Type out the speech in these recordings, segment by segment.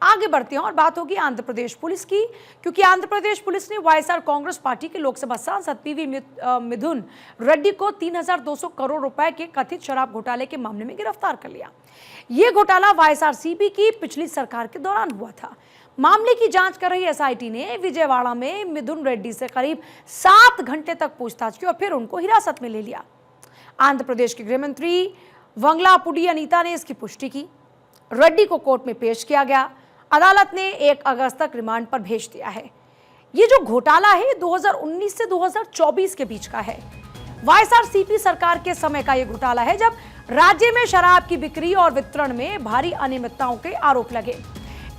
आगे बढ़ते हैं और बात होगी आंध्र प्रदेश पुलिस की, क्योंकि आंध्र प्रदेश पुलिस ने वाईएसआर कांग्रेस पार्टी के लोकसभा सांसद पीवी मिथुन रेड्डी को 3,200 करोड़ रुपए के कथित शराब घोटाले के मामले में गिरफ्तार कर लिया। यह घोटाला वाईएसआरसीपी की पिछली सरकार के दौरान हुआ था। मामले की जांच कर रही एसआईटी ने विजयवाड़ा में मिथुन रेड्डी से करीब 7 घंटे तक पूछताछ की और फिर उनको हिरासत में ले लिया। आंध्र प्रदेश के गृह मंत्री वंगलापुडी अनीता ने इसकी पुष्टि की। रेड्डी को कोर्ट में पेश किया गया। अदालत ने 1 अगस्त तक रिमांड पर भेज दिया है। ये जो घोटाला है 2019 से 2024 के बीच का है। वाईएसआरसीपी सरकार के समय का ये घोटाला है, जब राज्य में शराब की बिक्री और वितरण में भारी अनियमितताओं के आरोप लगे।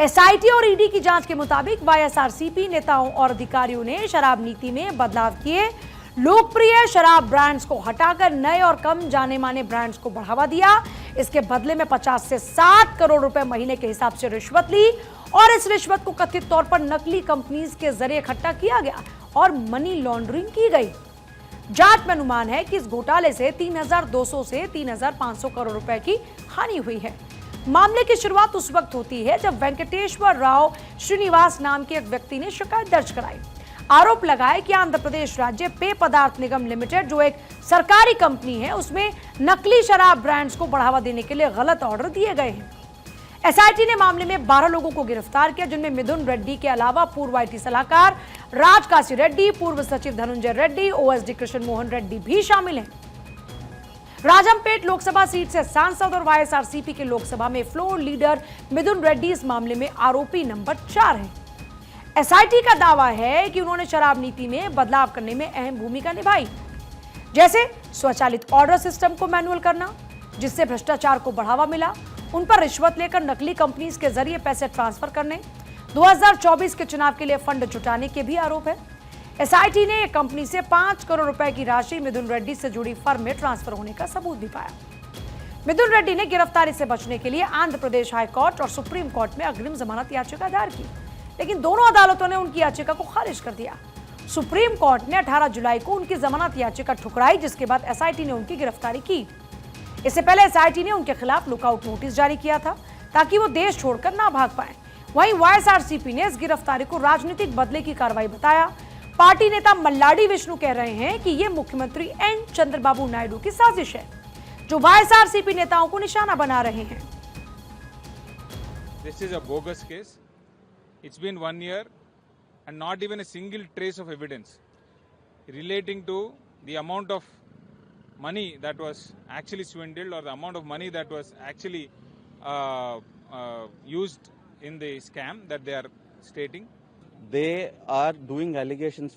एसआईटी और ईडी की जांच के मुताबिक वाईएसआरसीपी नेताओं और अधिकारियों ने शराब नीति में बदलाव किए, लोकप्रिय शराब ब्रांड्स को हटाकर नए और कम जाने माने ब्रांड्स को बढ़ावा दिया। इसके बदले में 50 से 60 करोड़ रुपए महीने के हिसाब से रिश्वत ली और इस रिश्वत को कथित तौर पर नकली कंपनीज के जरिए इकट्ठा किया गया और मनी लॉन्ड्रिंग की गई। जांच में अनुमान है कि इस घोटाले से 3,200 से 3,500 करोड़ रुपए की हानि हुई है। मामले की शुरुआत उस वक्त होती है जब वेंकटेश्वर राव श्रीनिवास नाम के एक व्यक्ति ने शिकायत दर्ज कराई। आरोप लगाया कि आंध्र प्रदेश राज्य पेय पदार्थ निगम लिमिटेड, जो एक सरकारी कंपनी है, उसमें नकली शराब ब्रांड्स को बढ़ावा देने के लिए गलत ऑर्डर दिए गए हैं। एसआईटी ने मामले में 12 लोगों को गिरफ्तार किया, जिनमें मिथुन रेड्डी के अलावा पूर्व आईटी सलाहकार राज काशी रेड्डी, पूर्व सचिव धनंजय रेड्डी, ओएसडी कृष्ण मोहन रेड्डी भी शामिल हैं। राजमपेट लोकसभा सीट से सांसद और वाईएसआरसीपी के लोकसभा में फ्लोर लीडर मिथुन रेड्डी इस मामले में आरोपी नंबर 4 है। एसआईटी का दावा है कि उन्होंने शराब नीति में बदलाव करने में अहम भूमिका निभाई, जैसे स्वचालित ऑर्डर सिस्टम को मैनुअल करना, जिससे भ्रष्टाचार को बढ़ावा मिला, उन पर रिश्वत लेकर नकली कंपनीज के जरिए पैसे ट्रांसफर करने, 2024 के चुनाव के लिए फंड जुटाने के भी आरोप है। एसआईटी ने एक कंपनी से 5 करोड़ रुपए की राशि मिथुन रेड्डी से जुड़ी फर्म में ट्रांसफर होने का सबूत भी पाया। मिथुन रेड्डी ने गिरफ्तारी से बचने के लिए आंध्र प्रदेश हाई कोर्ट और सुप्रीम कोर्ट में अग्रिम जमानत याचिका दायर की, लेकिन दोनों अदालतों ने उनकी याचिका को खारिज कर दिया। सुप्रीम कोर्ट ने 18 जुलाई को उनकी जमानत याचिका ठुकराई, जिसके बाद एसआईटी ने उनकी गिरफ्तारी की। इससे पहले एसआईटी ने उनके खिलाफ लुकआउट नोटिस जारी किया था ताकि वो देश छोड़कर ना भाग पाए। वहीं वाईएसआरसीपी ने इस गिरफ्तारी को राजनीतिक बदले की कार्रवाई बताया। पार्टी नेता मल्लाडी विष्णु कह रहे हैं कि ये मुख्यमंत्री एन चंद्रबाबू नायडू की साजिश है, जो वाईएसआरसीपी नेताओं को निशाना बना रहे हैं। This is a bogus case. It's been 1 year and not even a single trace of evidence relating to the amount of money that was actually swindled or the amount of money that was actually used in the scam that they are stating. They are doing allegations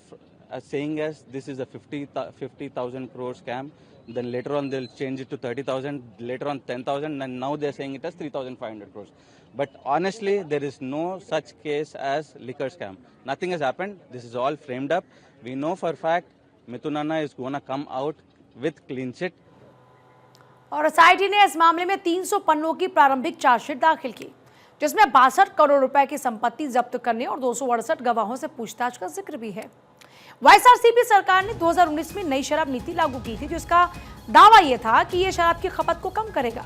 saying as this is a 50,000 crore scam. Then later on they'll change it to 30,000, later on 10,000, and now they're saying it as 3,500 crores. But honestly, there is no such case as liquor scam. Nothing has happened. This is all framed up. We know for a fact Mithun Anna is going to come out with clean sheet. और SIT ने इस मामले में 300 पन्नों की प्रारंभिक chargesheet दाखिल की, जिसमें 62 करोड़ रुपए की संपत्ति जब्त करने और 268 गवाहों से पूछताछ का जिक्र भी है। वाईएसआरसीपी सरकार ने 2019 में नई शराब नीति लागू की थी, जिसका दावा यह था कि यह शराब की खपत को कम करेगा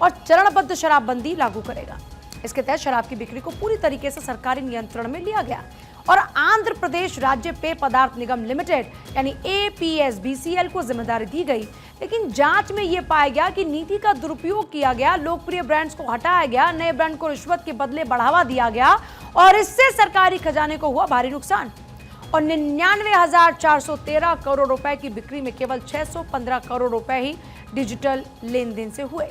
और चरणबद्ध शराबबंदी लागू करेगा। इसके तहत शराब की बिक्री को पूरी तरीके से सरकारी नियंत्रण में लिया गया और आंध्र प्रदेश राज्य पेय पदार्थ निगम लिमिटेड यानी APSBCL को जिम्मेदारी दी गई। लेकिन जांच में यह पाया गया कि नीति का दुरुपयोग किया गया, लोकप्रिय ब्रांड्स को हटाया गया, नए ब्रांड को रिश्वत के बदले बढ़ावा दिया गया और इससे सरकारी खजाने को हुआ भारी नुकसान। और 99,413 करोड़ रुपए की बिक्री में केवल 615 करोड़ रुपए ही डिजिटल लेन देन से हुए।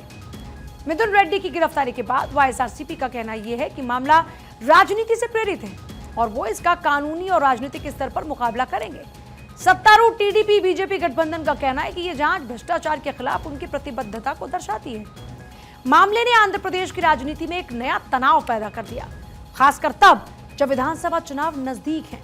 मिथुन रेड्डी की गिरफ्तारी के बाद वाईएसआरसीपी का कहना यह है कि मामला राजनीति से प्रेरित है और वो इसका कानूनी और राजनीतिक स्तर पर मुकाबला करेंगे। सत्तारूढ़ टीडीपी बीजेपी गठबंधन का कहना है कि यह जांच भ्रष्टाचार के खिलाफ उनकी प्रतिबद्धता को दर्शाती है। मामले ने आंध्र प्रदेश की राजनीति में एक नया तनाव पैदा कर दिया, खासकर तब जब विधानसभा चुनाव नजदीक हैं।